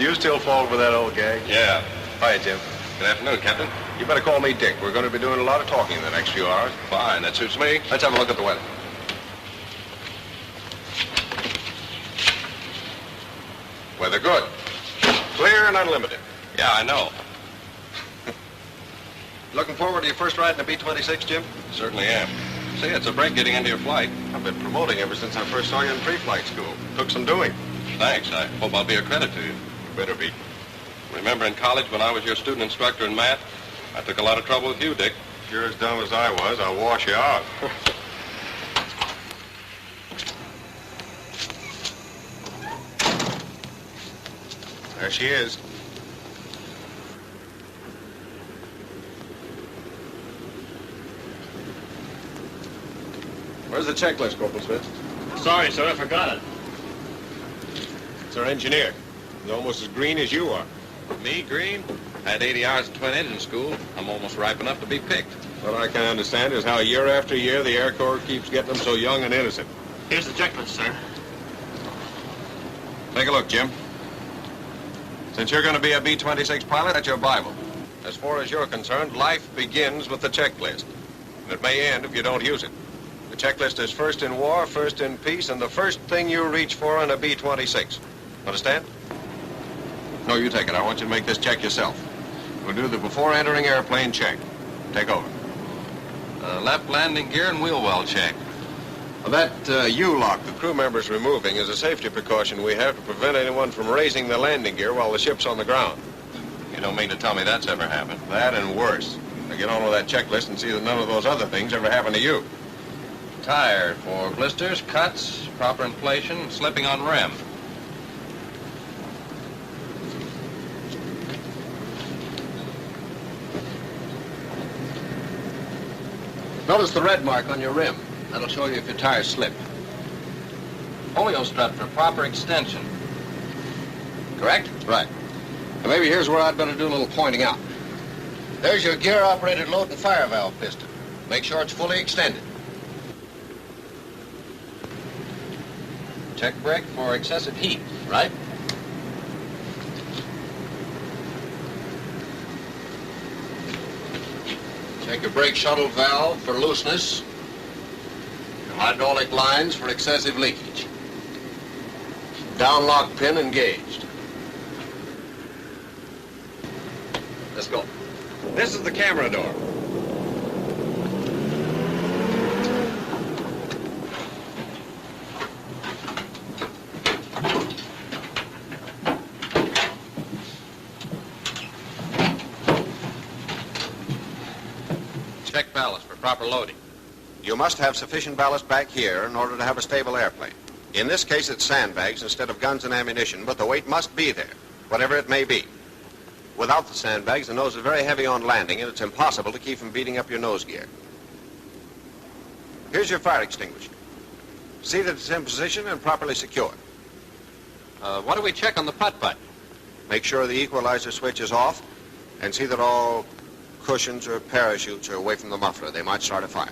You still fall for that old gag? Yeah. Hi, Jim. Good afternoon, Captain. You better call me Dick. We're going to be doing a lot of talking in the next few hours. Fine, that suits me. Let's have a look at the weather. Weather good. Clear and unlimited. Yeah, I know. Looking forward to your first ride in a B-26, Jim? Certainly am. See, it's a break getting into your flight. I've been promoting ever since I first saw you in pre-flight school. Took some doing. Thanks. I hope I'll be a credit to you. You better be. Remember in college when I was your student instructor in math? I took a lot of trouble with you, Dick. You're as dumb as I was. I'll wash you out. There she is. Where's the checklist, Corporal Smith? Sorry, sir, I forgot it. It's our engineer. He's almost as green as you are. Me, Green? I had 80 hours of twin engine school. I'm almost ripe enough to be picked. What I can understand is how year after year the Air Corps keeps getting them so young and innocent. Here's the checklist, sir. Take a look, Jim. Since you're going to be a B-26 pilot, that's your Bible. As far as you're concerned, life begins with the checklist. And it may end if you don't use it. The checklist is first in war, first in peace, and the first thing you reach for in a B-26. Understand? No, you take it. I want you to make this check yourself. We'll do the before entering airplane check. Take over. Left landing gear and wheel well check. Well, that U-lock the crew member's removing is a safety precaution we have to prevent anyone from raising the landing gear while the ship's on the ground. You don't mean to tell me that's ever happened? That and worse. Now get on with that checklist and see that none of those other things ever happen to you. Tire for blisters, cuts, proper inflation, slipping on rim. Notice the red mark on your rim. That'll show you if your tires slipped. Polio strut for proper extension. Correct? Right. Now maybe here's where I'd better do a little pointing out. There's your gear-operated load and fire valve piston. Make sure it's fully extended. Check brake for excessive heat. Right? Check your brake shuttle valve for looseness. Your hydraulic lines for excessive leakage. Down lock pin engaged. Let's go. This is the camera door. Check ballast for proper loading. You must have sufficient ballast back here in order to have a stable airplane. In this case, it's sandbags instead of guns and ammunition, but the weight must be there, whatever it may be. Without the sandbags, the nose is very heavy on landing, and it's impossible to keep from beating up your nose gear. Here's your fire extinguisher. See that it's in position and properly secured. What do we check on the putt-putt? Make sure the equalizer switch is off, and see that all cushions or parachutes are away from the muffler. They might start a fire.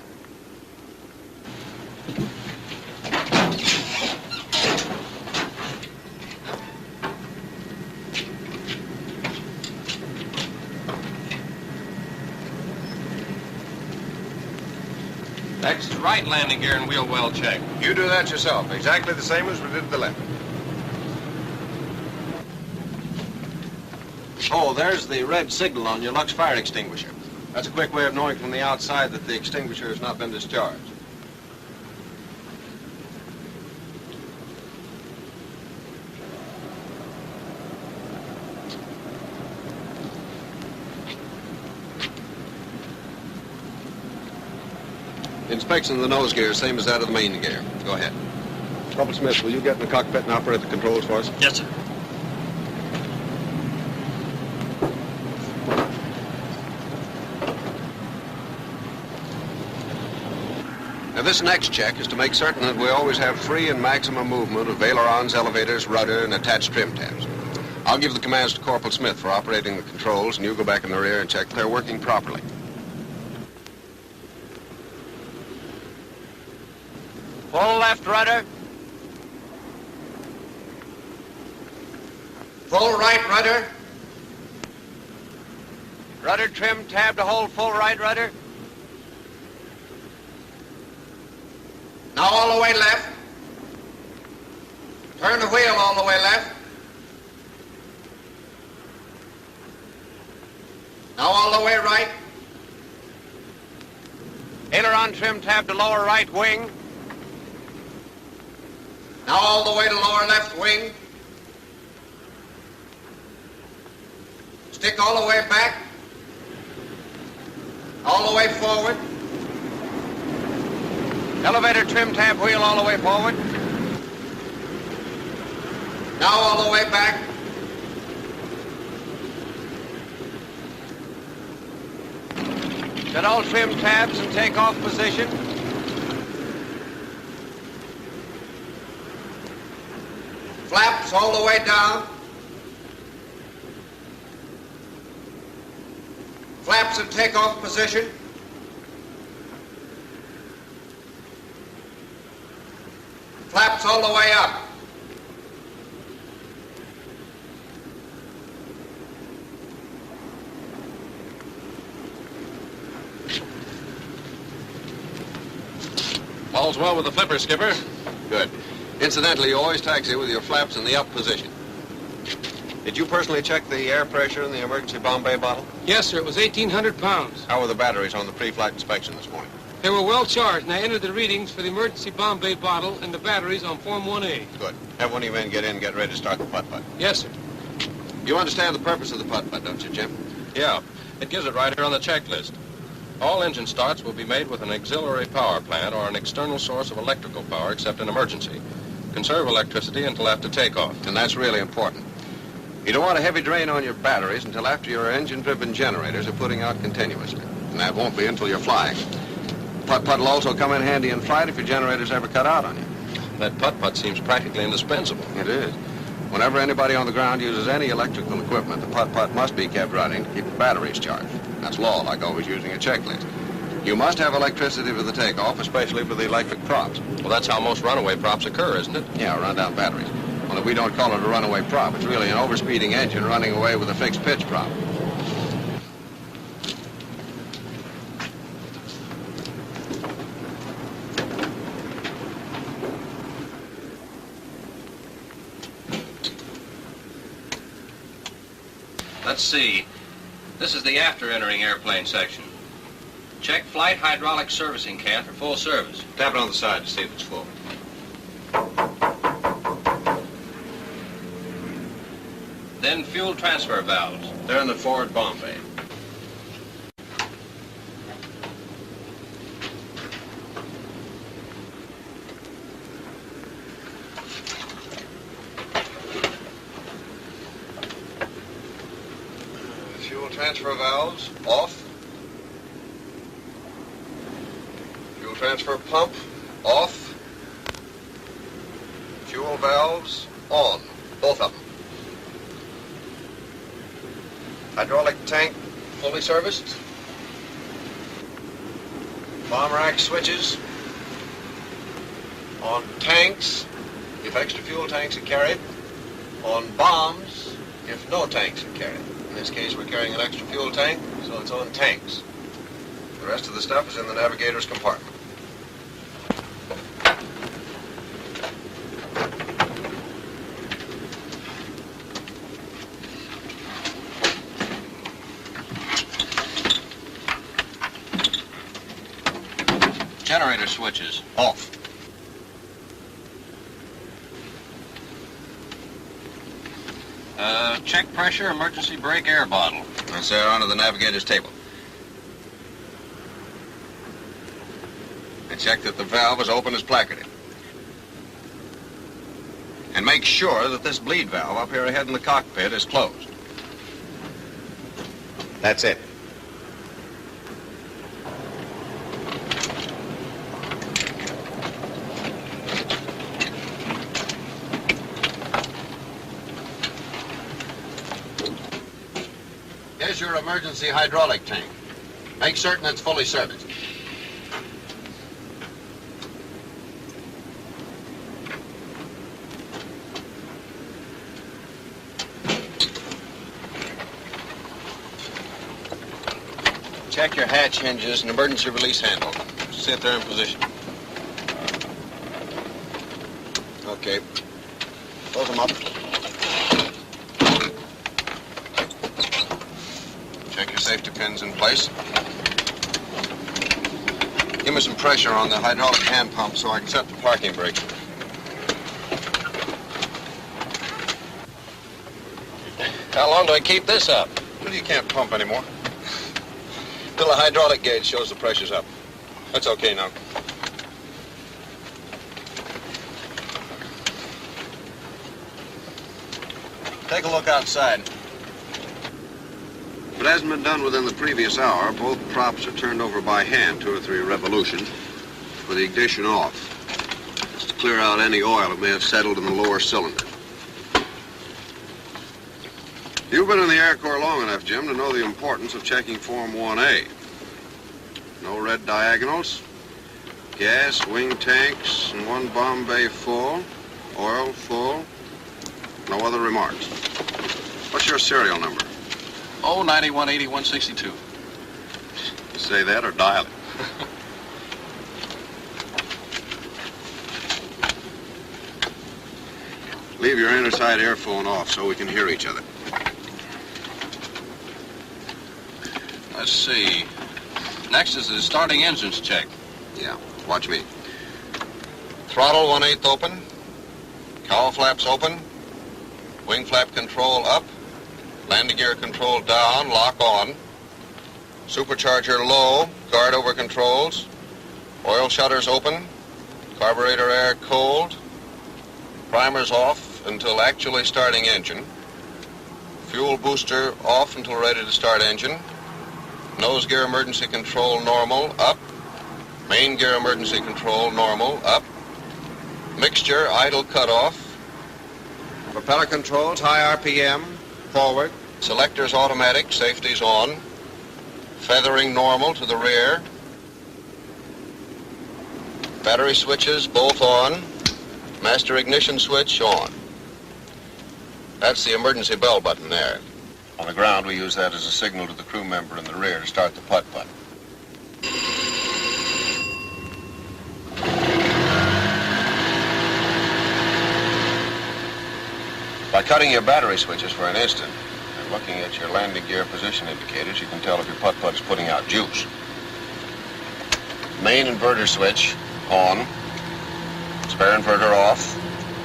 Next, right landing gear and wheel well check. You do that yourself, exactly the same as we did the left. Oh, there's the red signal on your Lux fire extinguisher. That's a quick way of knowing from the outside that the extinguisher has not been discharged. Inspection of the nose gear, same as that of the main gear. Go ahead. Corporal Smith, will you get in the cockpit and operate the controls for us? Yes, sir. Now, this next check is to make certain that we always have free and maximum movement of ailerons, elevators, rudder, and attached trim tabs. I'll give the commands to Corporal Smith for operating the controls, and you go back in the rear and check they're working properly. Full left rudder. Full right rudder. Rudder trim tab to hold full right rudder. Now all the way left. Turn the wheel all the way left. Now all the way right. Aileron trim tab to lower right wing. Now all the way to lower left wing. Stick all the way back. All the way forward. Elevator trim tab wheel all the way forward. Now all the way back. Set all trim tabs and take off position. Flaps all the way down. Flaps in takeoff position. Flaps all the way up. All's well with the flipper, Skipper. Good. Incidentally, you always taxi with your flaps in the up position. Did you personally check the air pressure in the emergency Bombay bottle? Yes, sir. It was 1,800 pounds. How were the batteries on the pre-flight inspection this morning? They were well charged, and I entered the readings for the emergency Bombay bottle and the batteries on Form 1A. Good. Have one of your men get in and get ready to start the putt-putt. Yes, sir. You understand the purpose of the putt-putt, don't you, Jim? Yeah, it gives it right here on the checklist. All engine starts will be made with an auxiliary power plant or an external source of electrical power except in emergency. Conserve electricity until after takeoff. And that's really important. You don't want a heavy drain on your batteries until after your engine-driven generators are putting out continuously. And that won't be until you're flying. Putt-putt will also come in handy in flight if your generators ever cut out on you. That putt-putt seems practically indispensable. It is. Whenever anybody on the ground uses any electrical equipment, the putt-putt must be kept running to keep the batteries charged. That's law, like always using a checklist. You must have electricity for the takeoff, especially for the electric props. Well, that's how most runaway props occur, isn't it? Yeah, run-down batteries. Only we don't call it a runaway prop. It's really an overspeeding engine running away with a fixed pitch prop. Let's see. This is the after entering airplane section. Check flight hydraulic servicing can for full service. Tap it on the side to see if it's full. Then fuel transfer valves. They're in the forward bomb bay. Fuel transfer valves off. Fuel transfer pump off. Fuel valves on. Both of them. Hydraulic tank fully serviced. Bomb rack switches on tanks if extra fuel tanks are carried. On bombs if no tanks are carried. In this case, we're carrying an extra fuel tank, so it's on tanks. The rest of the stuff is in the navigator's compartment. Generator switches. Off. Check pressure, emergency brake air bottle. That's there onto the navigator's table. And check that the valve is open as placarded. And make sure that this bleed valve up here ahead in the cockpit is closed. That's it. Here's your emergency hydraulic tank. Make certain it's fully serviced. Check your hatch hinges and emergency release handle. Sit there in position. Okay. Close them up. Check your safety pins in place. Give me some pressure on the hydraulic hand pump so I can set the parking brake. How long do I keep this up? Well, you can't pump anymore. Till the hydraulic gauge shows the pressure's up. That's okay now. Take a look outside. If it hasn't been done within the previous hour, both props are turned over by hand 2 or 3 revolutions with the ignition off. Just to clear out any oil that may have settled in the lower cylinder. You've been in the Air Corps long enough, Jim, to know the importance of checking Form 1A. No red diagonals, gas, wing tanks, and 1 bomb bay full, oil full, no other remarks. What's your serial number? 918162. Say that or dial it. Leave your inner side airphone off so we can hear each other. Let's see. Next is the starting engines check. Yeah, watch me. Throttle 1/8 open. Cowl flaps open. Wing flap control up. Landing gear control down, lock on. Supercharger low, guard over controls. Oil shutters open. Carburetor air cold. Primers off until actually starting engine. Fuel booster off until ready to start engine. Nose gear emergency control normal, up. Main gear emergency control normal, up. Mixture idle cutoff. Propeller controls, high RPM, forward. Selectors automatic, safety's on. Feathering normal to the rear. Battery switches both on. Master ignition switch on. That's the emergency bell button there. On the ground, we use that as a signal to the crew member in the rear to start the putt-putt. By cutting your battery switches for an instant and looking at your landing gear position indicators, you can tell if your putt-putt is putting out juice. Main inverter switch on. Spare inverter off.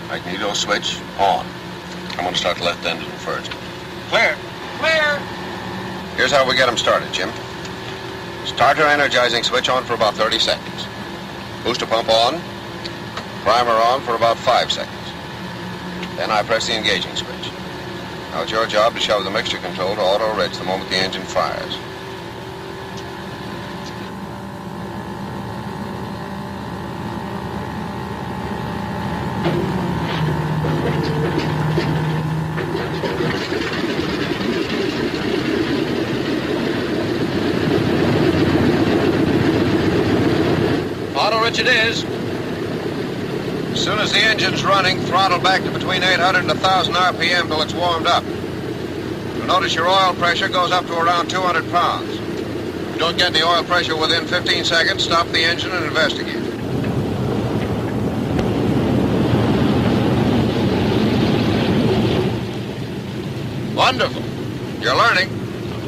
Magneto switch on. I'm going to start the left engine first. Clear. Clear. Here's how we get them started, Jim. Starter energizing switch on for about 30 seconds. Booster pump on. Primer on for about 5 seconds. Then I press the engaging switch. Now it's your job to shove the mixture control to auto reds the moment the engine fires. Auto rich it is. As soon as the engine's running, throttle back to between 800 and 1,000 RPM till it's warmed up. You'll notice your oil pressure goes up to around 200 pounds. If you don't get the oil pressure within 15 seconds, stop the engine and investigate. Wonderful. You're learning.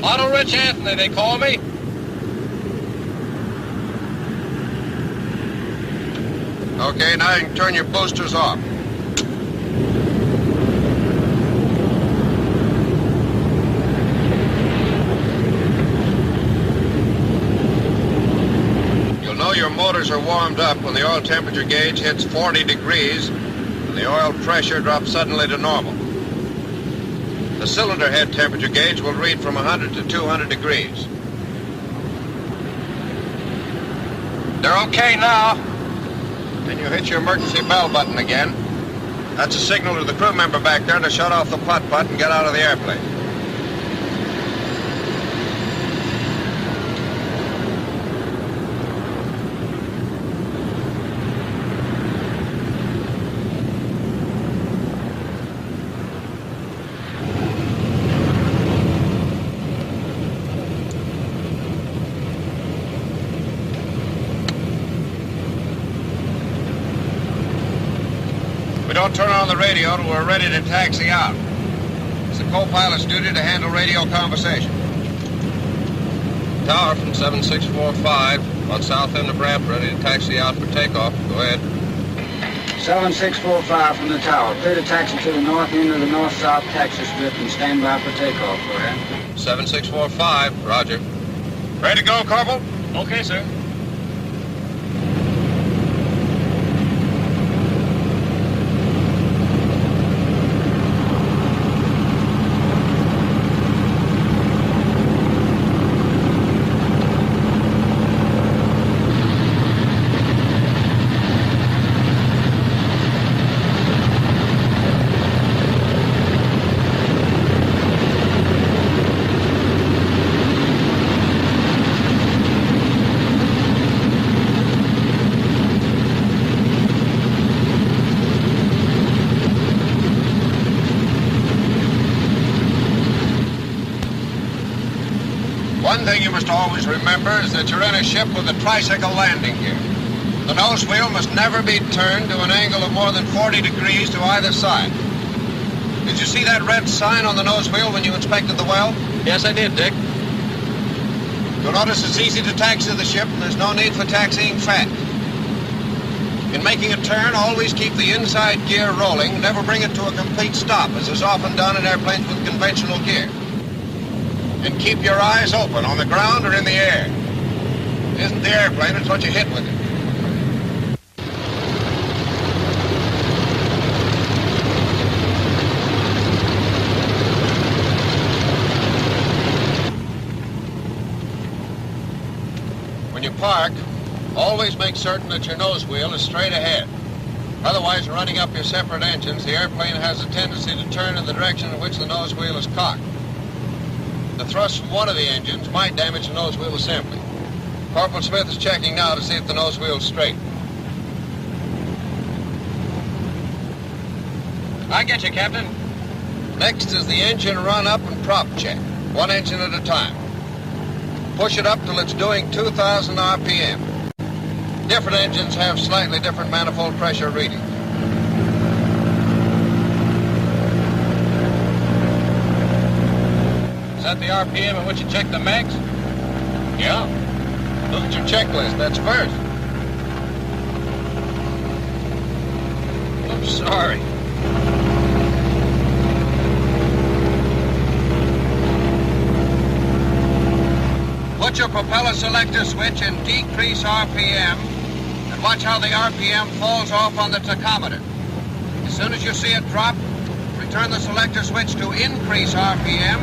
Auto Rich Anthony, they call me. Okay, now you can turn your boosters off. You'll know your motors are warmed up when the oil temperature gauge hits 40 degrees and the oil pressure drops suddenly to normal. The cylinder head temperature gauge will read from 100 to 200 degrees. They're okay now. Then you hit your emergency bell button again. That's a signal to the crew member back there to shut off the putt-putt and get out of the airplane. don't turn on the radio till we're ready to taxi out. It's the co-pilot's duty to handle radio conversation. Tower from 7645 on south end of ramp, ready to taxi out for takeoff. Go ahead. 7645 from the tower. Clear to taxi to the north end of the north-south taxi strip and stand by for takeoff. Go ahead. 7645, roger. Ready to go, Corporal? Okay, sir. One thing you must always remember is that you're in a ship with a tricycle landing gear. The nose wheel must never be turned to an angle of more than 40 degrees to either side. Did you see that red sign on the nose wheel when you inspected the well? Yes, I did, Dick. You'll notice it's easy to taxi the ship and there's no need for taxiing fast. In making a turn, always keep the inside gear rolling, never bring it to a complete stop, as is often done in airplanes with conventional gear. And keep your eyes open on the ground or in the air. It isn't the airplane, it's what you hit with it. When you park, always make certain that your nose wheel is straight ahead. Otherwise, running up your separate engines, the airplane has a tendency to turn in the direction in which the nose wheel is cocked. The thrust from one of the engines might damage the nose wheel assembly. Corporal Smith is checking now to see if the nose wheel is straight. I get you, Captain. Next is the engine run-up and prop check, one engine at a time. Push it up till it's doing 2,000 RPM. Different engines have slightly different manifold pressure readings. Is that the RPM at which you check the mags? Yeah. Look at your checklist. That's first. I'm sorry. Put your propeller selector switch and decrease RPM, and watch how the RPM falls off on the tachometer. As soon as you see it drop, return the selector switch to increase RPM,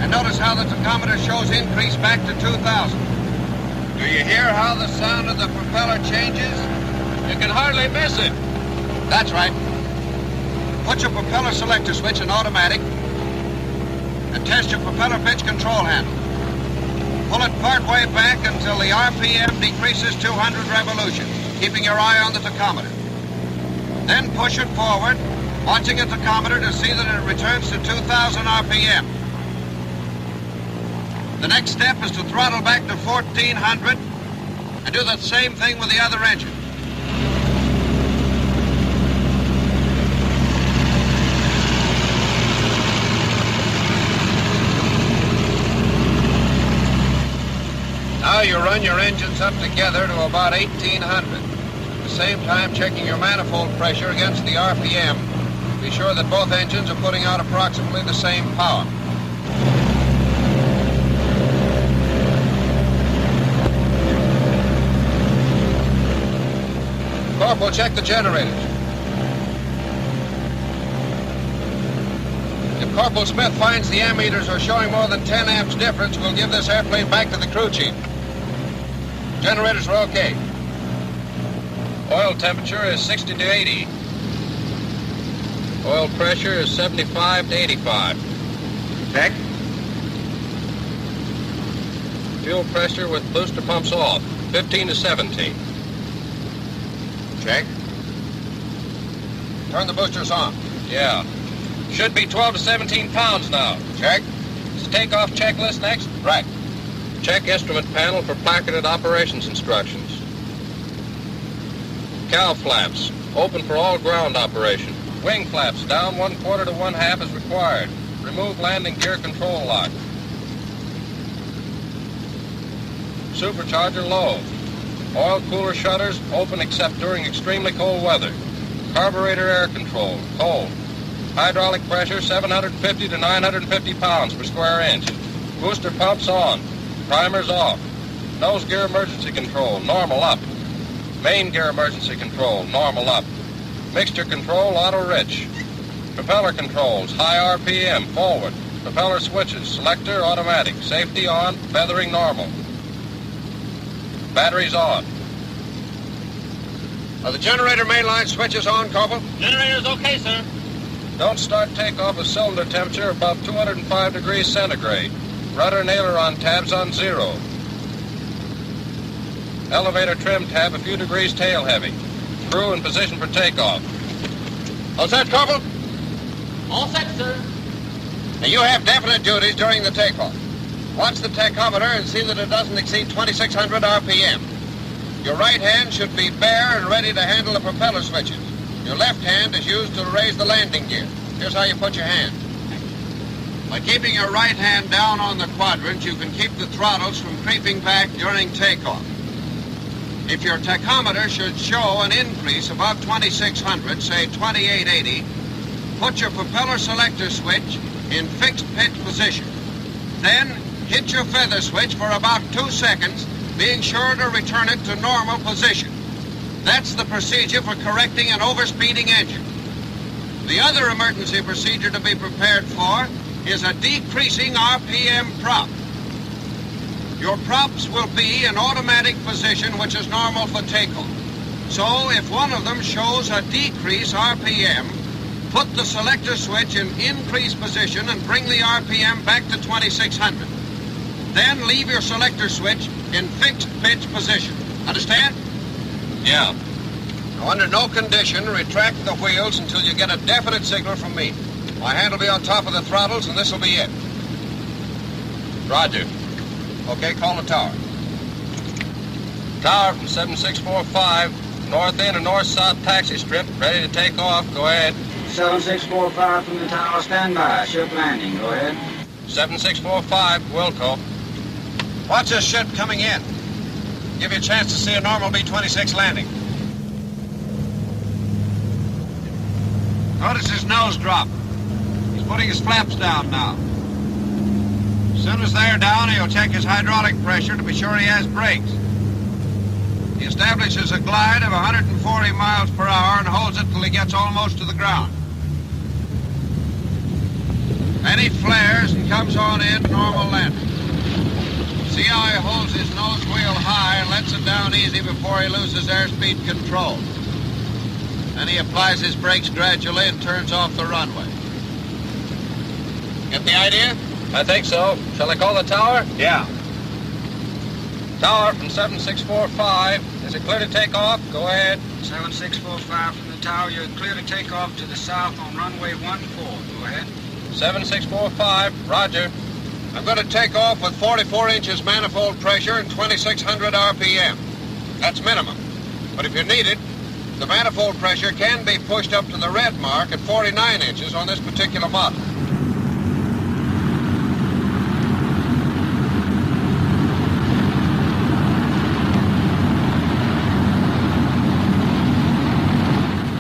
and notice how the tachometer shows increase back to 2,000. Do you hear how the sound of the propeller changes? You can hardly miss it. That's right. Put your propeller selector switch in automatic and test your propeller pitch control handle. Pull it part way back until the RPM decreases 200 revolutions, keeping your eye on the tachometer. Then push it forward, watching the tachometer to see that it returns to 2,000 RPM. The next step is to throttle back to 1,400 and do the same thing with the other engine. Now you run your engines up together to about 1,800. At the same time checking your manifold pressure against the RPM. Be sure that both engines are putting out approximately the same power. Corporal, check the generators. If Corporal Smith finds the ammeters are showing more than 10 amps difference, we'll give this airplane back to the crew chief. Generators are okay. Oil temperature is 60 to 80. Oil pressure is 75 to 85. Check. Fuel pressure with booster pumps off, 15 to 17. Check. Turn the boosters on. Yeah. Should be 12 to 17 pounds now. Check. Is the takeoff checklist next? Right. Check instrument panel for placarded operations instructions. Cow flaps, open for all ground operation. Wing flaps down 1/4 to 1/2 as required. Remove landing gear control lock. Supercharger low. Oil cooler shutters open except during extremely cold weather. Carburetor air control, cold. Hydraulic pressure 750 to 950 pounds per square inch. Booster pumps on. Primers off. Nose gear emergency control, normal up. Main gear emergency control, normal up. Mixture control, auto rich. Propeller controls, high RPM, forward. Propeller switches, selector, automatic. Safety on, feathering normal. Batteries on. Are the generator mainline switches on, Corporal? Generator's okay, sir. Don't start takeoff with cylinder temperature above 205 degrees centigrade. Rudder and aileron tabs on 0. Elevator trim tab a few degrees tail heavy. Crew in position for takeoff. All set, Corporal? All set, sir. Now, you have definite duties during the takeoff. Watch the tachometer and see that it doesn't exceed 2,600 RPM. Your right hand should be bare and ready to handle the propeller switches. Your left hand is used to raise the landing gear. Here's how you put your hand. By keeping your right hand down on the quadrant, you can keep the throttles from creeping back during takeoff. If your tachometer should show an increase above 2,600, say 2,880, put your propeller selector switch in fixed pitch position. Then hit your feather switch for about 2 seconds, being sure to return it to normal position. That's the procedure for correcting an overspeeding engine. The other emergency procedure to be prepared for is a decreasing RPM prop. Your props will be in automatic position, which is normal for takeoff. So if one of them shows a decrease RPM, put the selector switch in increase position and bring the RPM back to 2,600. Then leave your selector switch in fixed pitch position. Understand? Yeah. Now, under no condition, retract the wheels until you get a definite signal from me. My hand will be on top of the throttles, and this will be it. Roger. Okay, call the tower. Tower from 7645, north end of north-south taxi strip, ready to take off. Go ahead. 7645 from the tower, stand by. Ship landing, go ahead. 7645, Wilco. Watch this ship coming in. Give you a chance to see a normal B-26 landing. Notice his nose drop. He's putting his flaps down now. As soon as they're down, he'll check his hydraulic pressure to be sure he has brakes. He establishes a glide of 140 miles per hour and holds it till he gets almost to the ground. Then he flares and comes on in, normal landing. See how he holds his nose wheel high and lets it down easy before he loses airspeed control. Then he applies his brakes gradually and turns off the runway. Get the idea? I think so. Shall I call the tower? Yeah. Tower from 7645. Is it clear to take off? Go ahead. 7645 from the tower, you're clear to take off to the south on runway 14. Go ahead. 7645, roger. I'm going to take off with 44 inches manifold pressure and 2,600 RPM. That's minimum. But if you need it, the manifold pressure can be pushed up to the red mark at 49 inches on this particular model.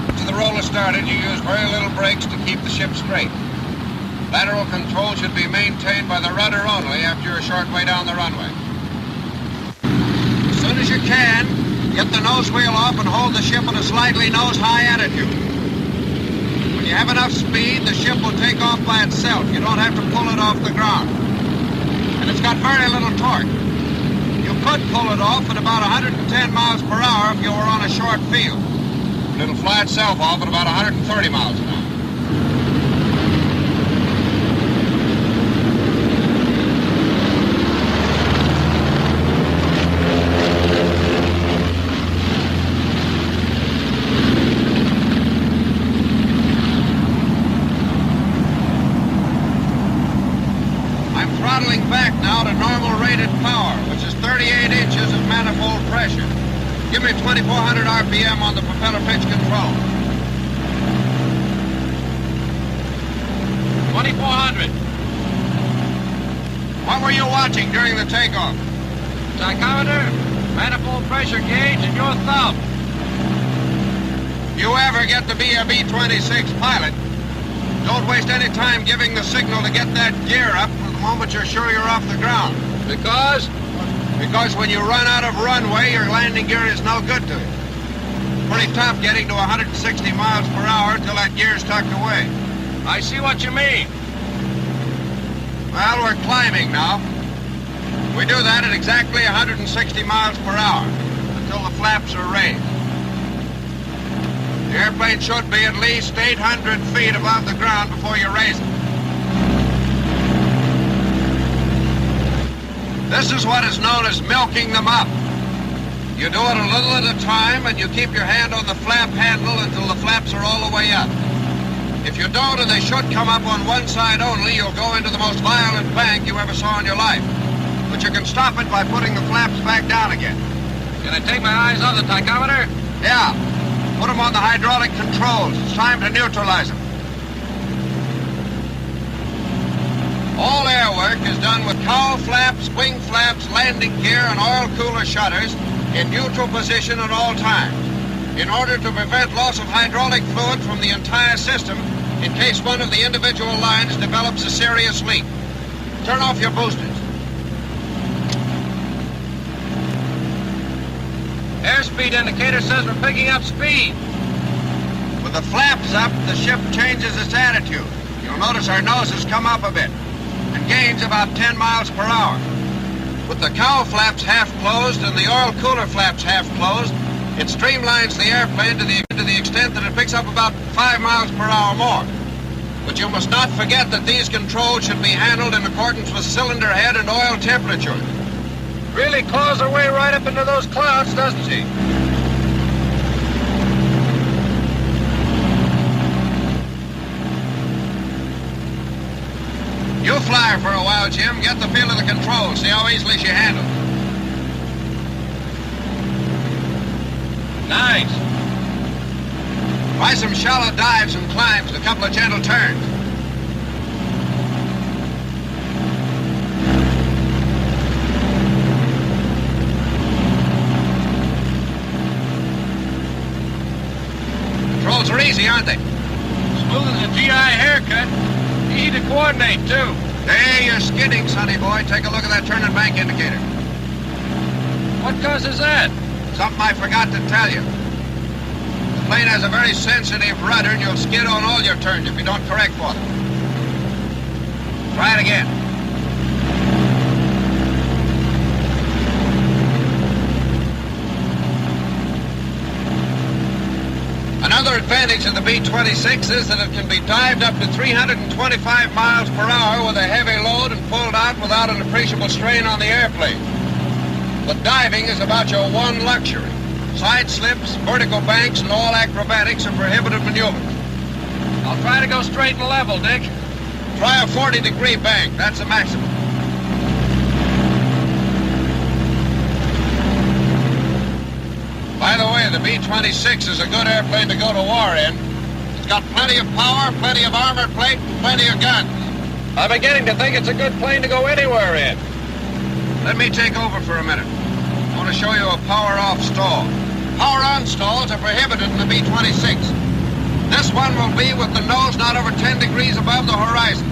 After the roller started, you use very little brakes to keep the ship straight. Lateral control should be maintained by the rudder only after you're a short way down the runway. As soon as you can, get the nose wheel off and hold the ship at a slightly nose-high attitude. When you have enough speed, the ship will take off by itself. You don't have to pull it off the ground. And it's got very little torque. You could pull it off at about 110 miles per hour if you were on a short field. But it'll fly itself off at about 130 miles an hour. Throttling back now to normal rated power, which is 38 inches of manifold pressure. Give me 2,400 RPM on the propeller pitch control. 2400. What were you watching during the takeoff? Tachometer, manifold pressure gauge, and your thumb. You ever get to be a B-26 pilot, don't waste any time giving the signal to get that gear up for the moment you're sure you're off the ground. Because? Because when you run out of runway, your landing gear is no good to you. Pretty tough getting to 160 miles per hour until that gear's tucked away. I see what you mean. Well, we're climbing now. We do that at exactly 160 miles per hour until the flaps are raised. The airplane should be at least 800 feet above the ground before you raise it. This is what is known as milking them up. You do it a little at a time, and you keep your hand on the flap handle until the flaps are all the way up. If you don't, and they should come up on one side only, you'll go into the most violent bank you ever saw in your life. But you can stop it by putting the flaps back down again. Can I take my eyes off the tachometer? Yeah. Put them on the hydraulic controls. It's time to neutralize them. All air work is done with cowl flaps, wing flaps, landing gear, and oil cooler shutters in neutral position at all times, in order to prevent loss of hydraulic fluid from the entire system in case one of the individual lines develops a serious leak. Turn off your boosters. Airspeed indicator says we're picking up speed. With the flaps up, the ship changes its attitude. You'll notice our noses come up a bit and gains about 10 miles per hour. With the cowl flaps half closed and the oil cooler flaps half closed, it streamlines the airplane to the extent that it picks up about 5 miles per hour more. But you must not forget that these controls should be handled in accordance with cylinder head and oil temperature. Really claws her way right up into those clouds, doesn't she? You fly her for a while, Jim. Get the feel of the controls. See how easily she handles. Nice. Try some shallow dives and climbs, a couple of gentle turns. Controls are easy, aren't they? Smooth as a GI haircut. Easy to coordinate, too. Hey, you're skidding, sonny boy. Take a look at that turn and bank indicator. What causes that? Something I forgot to tell you. The plane has a very sensitive rudder, and you'll skid on all your turns if you don't correct for them. Try it again. Another advantage of the B-26 is that it can be dived up to 325 miles per hour with a heavy load and pulled out without an appreciable strain on the airplane. But diving is about your one luxury. Side slips, vertical banks, and all acrobatics are prohibited maneuvers. I'll try to go straight and level, Dick. Try a 40-degree bank. That's the maximum. By the way, the B-26 is a good airplane to go to war in. It's got plenty of power, plenty of armor plate, and plenty of guns. I'm beginning to think it's a good plane to go anywhere in. Let me take over for a minute. I want to show you a power-off stall. Power-on stalls are prohibited in the B-26. This one will be with the nose not over 10 degrees above the horizon.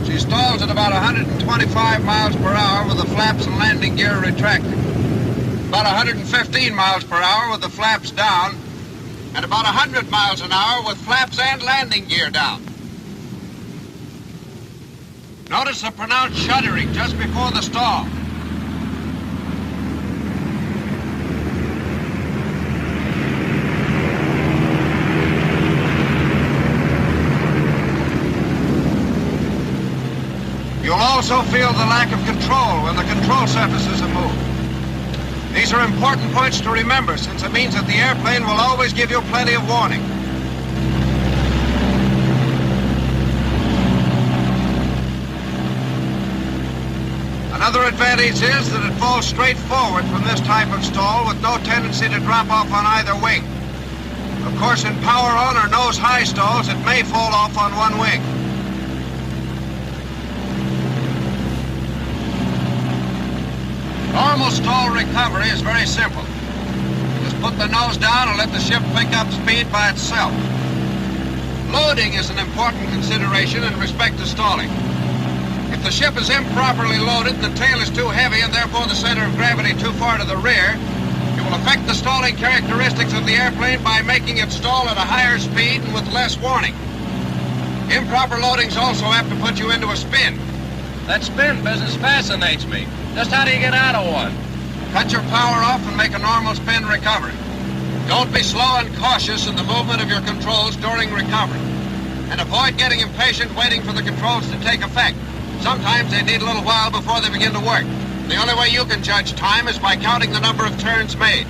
She stalls at about 125 miles per hour with the flaps and landing gear retracted. About 115 miles per hour with the flaps down, and about 100 miles an hour with flaps and landing gear down. Notice the pronounced shuddering just before the stall. You'll also feel the lack of control when the control surfaces are moved. These are important points to remember, since it means that the airplane will always give you plenty of warning. Another advantage is that it falls straight forward from this type of stall with no tendency to drop off on either wing. Of course, in power on or nose high stalls, it may fall off on one wing. Normal stall recovery is very simple. Just put the nose down and let the ship pick up speed by itself. Loading is an important consideration in respect to stalling. If the ship is improperly loaded, the tail is too heavy and therefore the center of gravity too far to the rear, it will affect the stalling characteristics of the airplane by making it stall at a higher speed and with less warning. Improper loadings also have to put you into a spin. That spin business fascinates me. Just how do you get out of one? Cut your power off and make a normal spin recovery. Don't be slow and cautious in the movement of your controls during recovery. And avoid getting impatient waiting for the controls to take effect. Sometimes they need a little while before they begin to work. The only way you can judge time is by counting the number of turns made.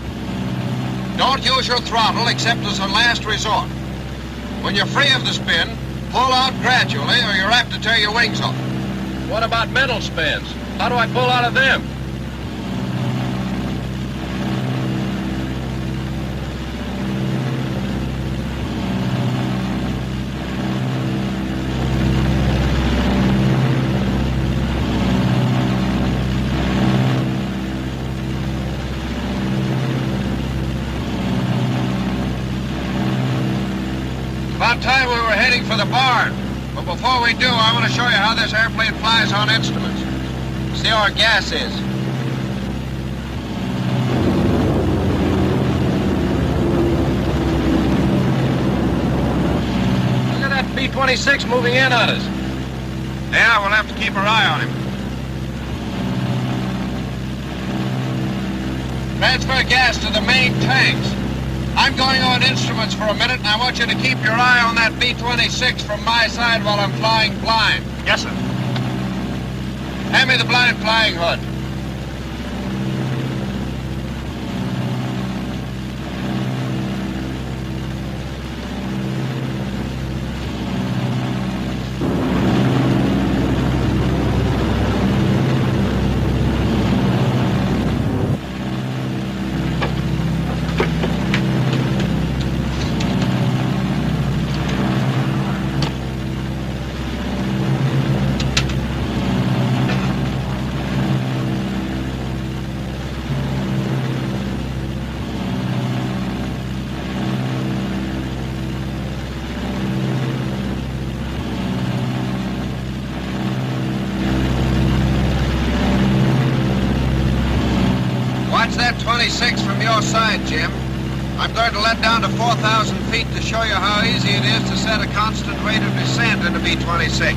Don't use your throttle except as a last resort. When you're free of the spin, pull out gradually or you're apt to tear your wings off. What about mental spins? How do I pull out of them? About time we were heading for the barn. But before we do, I want to show you how this airplane flies on instruments. See how our gas is. Look at that B-26 moving in on us. Yeah, we'll have to keep our eye on him. Transfer gas to the main tanks. I'm going on instruments for a minute, and I want you to keep your eye on that B-26 from my side while I'm flying blind. Yes, sir. Hand me the blind flying hood. Watch that 26 from your side, Jim. I'm going to let down to 4,000 feet to show you how easy it is to set a constant rate of descent in a B-26.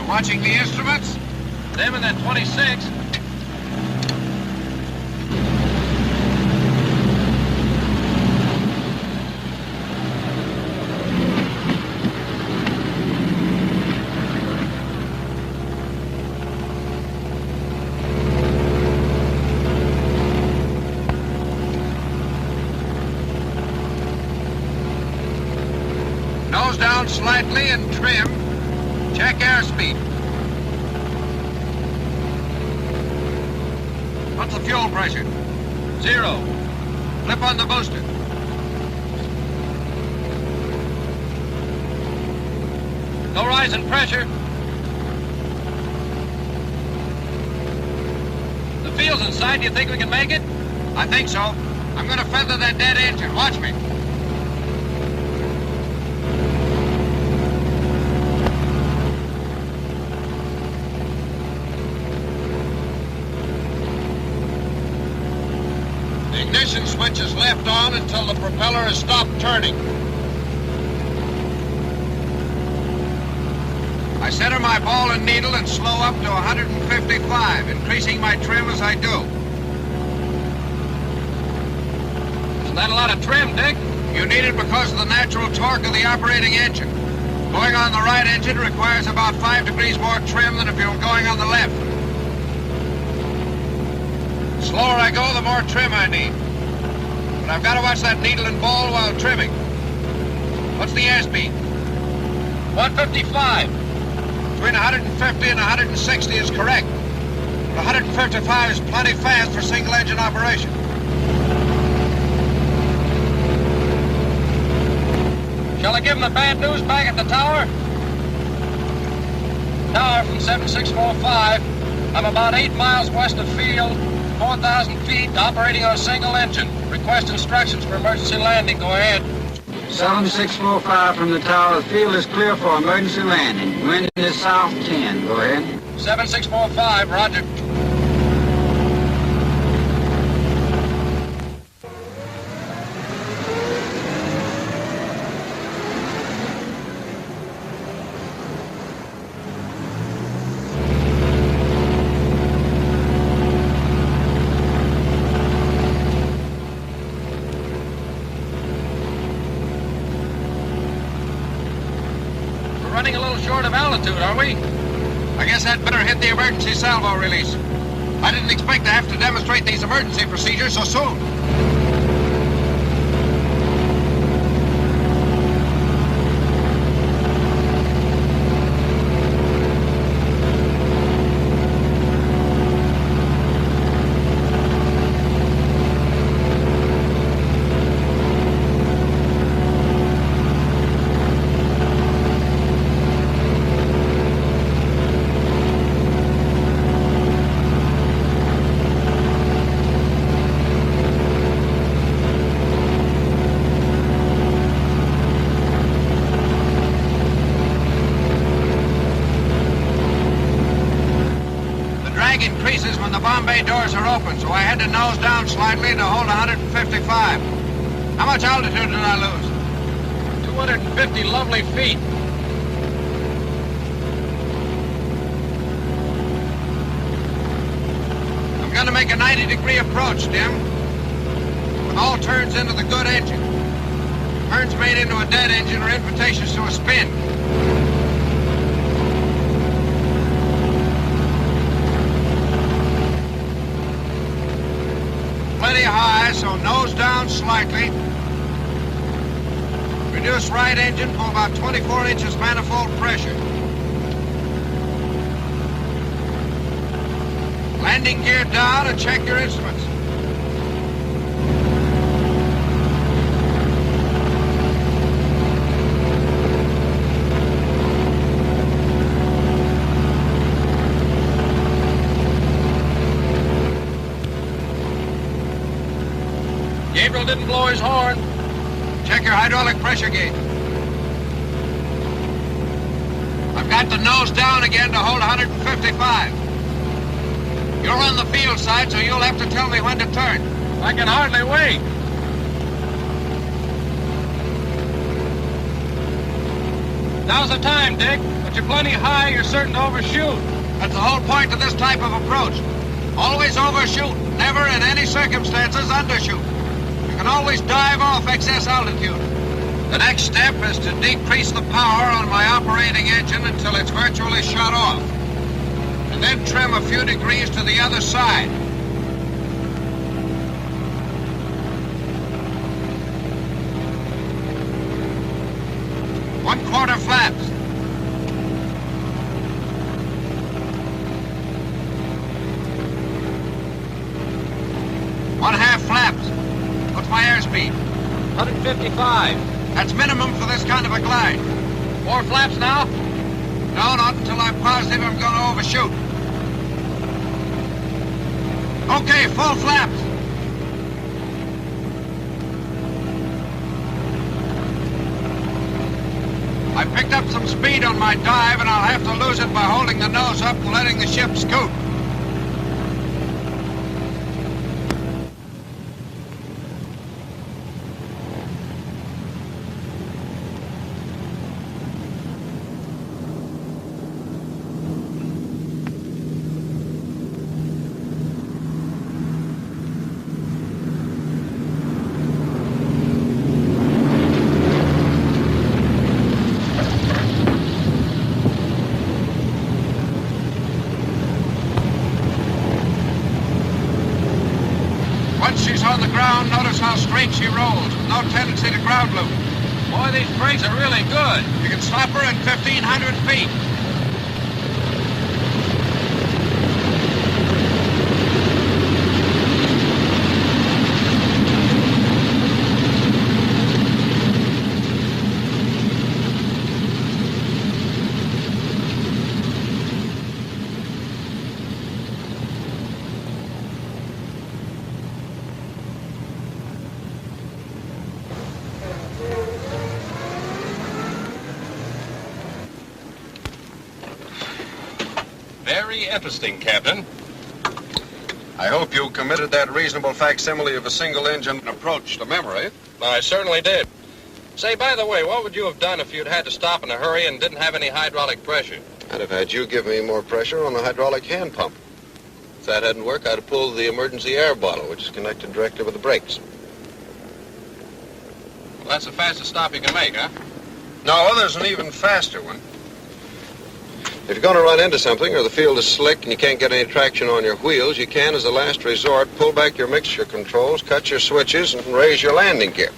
Watching the instruments? Them and that 26. Nose down slightly and trim. Check airspeed. What's the fuel pressure? 0. Flip on the booster. No rise in pressure. The fields in sight. Do you think we can make it? I think so. I'm going to feather that dead engine. Watch me. The ignition switch is left on until the propeller has stopped turning. I center my ball and needle and slow up to 155, increasing my trim as I do. Isn't that a lot of trim, Dick? You need it because of the natural torque of the operating engine. Going on the right engine requires about 5 degrees more trim than if you were going on the left. The slower I go, the more trim I need. But I've got to watch that needle and ball while trimming. What's the airspeed? 155. Between 150 and 160 is correct. But 155 is plenty fast for single-engine operation. Shall I give him the bad news back at the tower? Tower from 7645. I'm about 8 miles west of field, 4,000 feet, operating on a single engine. Request instructions for emergency landing. Go ahead. 7645 from the tower. The field is clear for emergency landing. Wind is south 10. Go ahead. 7645, roger. Running a little short of altitude, are we? I guess I'd better hit the emergency salvo release. I didn't expect to have to demonstrate these emergency procedures so soon. Increases when the bomb bay doors are open, so I had to nose down slightly to hold 155. How much altitude did I lose? 250 lovely feet. I'm going to make a 90-degree approach, Dim. With all turns into the good engine. Turns made into a dead engine are invitations to a spin. Plenty high, so nose down slightly. Reduce right engine for about 24 inches manifold pressure. Landing gear down and check your instruments. Gabriel didn't blow his horn. Check your hydraulic pressure gauge. I've got the nose down again to hold 155. You're on the field side, so you'll have to tell me when to turn. I can hardly wait. Now's the time, Dick. But you're plenty high, you're certain to overshoot. That's the whole point of this type of approach. Always overshoot, never in any circumstances undershoot. You can always dive off excess altitude. The next step is to decrease the power on my operating engine until it's virtually shut off. And then trim a few degrees to the other side. One-quarter flaps. One-half flaps. What's my airspeed? 155. That's minimum for this kind of a glide. 4 flaps now? No, not until I'm positive I'm going to overshoot. Okay, full flaps. I picked up some speed on my dive, and I'll have to lose it by holding the nose up and letting the ship scoot. Once she's on the ground, notice how straight she rolls, with no tendency to ground loop. Boy, these brakes are really good. You can stop her at 1,500 feet. Very interesting, Captain. I hope you committed that reasonable facsimile of a single-engine approach to memory. I certainly did. Say, by the way, what would you have done if you'd had to stop in a hurry and didn't have any hydraulic pressure? I'd have had you give me more pressure on the hydraulic hand pump. If that hadn't worked, I'd have pulled the emergency air bottle, which is connected directly with the brakes. Well, that's the fastest stop you can make, huh? No, there's an even faster one. If you're going to run into something or the field is slick and you can't get any traction on your wheels, you can, as a last resort, pull back your mixture controls, cut your switches, and raise your landing gear.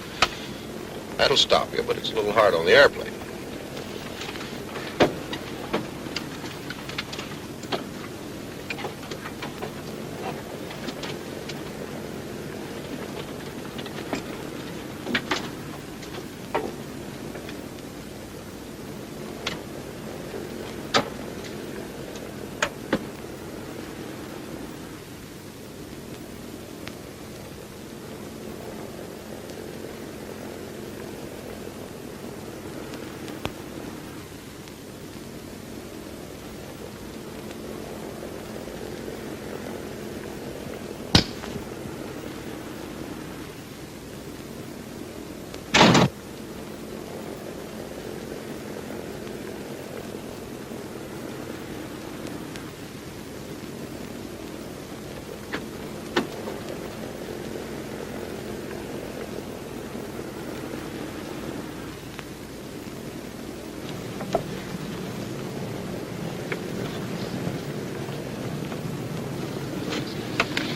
That'll stop you, but it's a little hard on the airplane.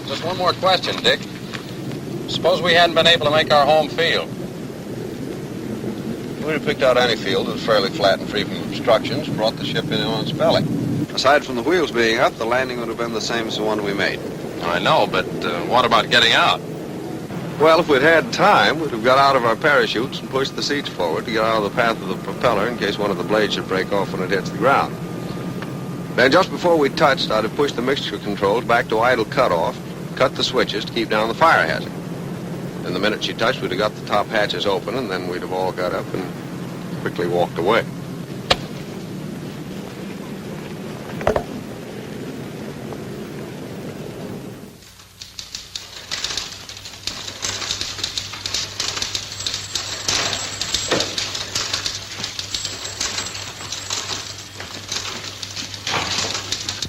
Just one more question, Dick. Suppose we hadn't been able to make our home field. We'd have picked out any field that was fairly flat and free from obstructions, brought the ship in on its belly. Aside from the wheels being up, the landing would have been the same as the one we made. I know, but what about getting out? Well, if we'd had time, we'd have got out of our parachutes and pushed the seats forward to get out of the path of the propeller in case one of the blades should break off when it hits the ground. Then just before we touched, I'd have pushed the mixture controls back to idle cutoff, cut the switches to keep down the fire hazard. And the minute she touched, we'd have got the top hatches open, and then we'd have all got up and quickly walked away.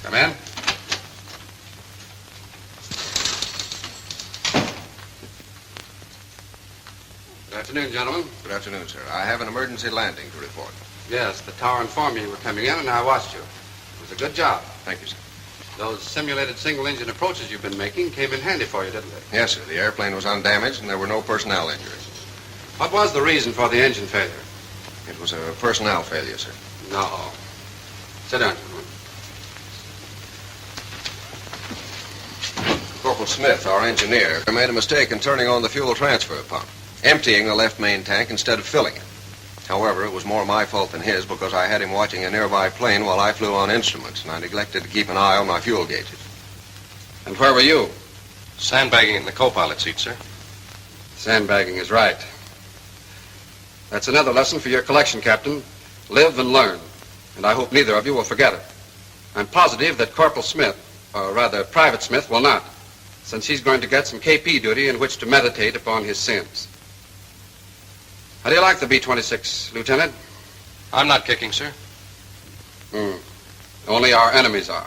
Come in. Good afternoon, gentlemen. Good afternoon, sir. I have an emergency landing to report. Yes, the tower informed me you were coming in, and I watched you. It was a good job. Thank you, sir. Those simulated single-engine approaches you've been making came in handy for you, didn't they? Yes, sir. The airplane was undamaged, and there were no personnel injuries. What was the reason for the engine failure? It was a personnel failure, sir. No. Sit down, gentlemen. Corporal Smith, our engineer, made a mistake in turning on the fuel transfer pump, emptying the left main tank instead of filling it. However, it was more my fault than his because I had him watching a nearby plane while I flew on instruments, and I neglected to keep an eye on my fuel gauges. And where were you? Sandbagging in the co-pilot seat, sir. Sandbagging is right. That's another lesson for your collection, Captain. Live and learn. And I hope neither of you will forget it. I'm positive that Corporal Smith, or rather Private Smith, will not, since he's going to get some KP duty in which to meditate upon his sins. How do you like the B-26, Lieutenant? I'm not kicking, sir. Only our enemies are.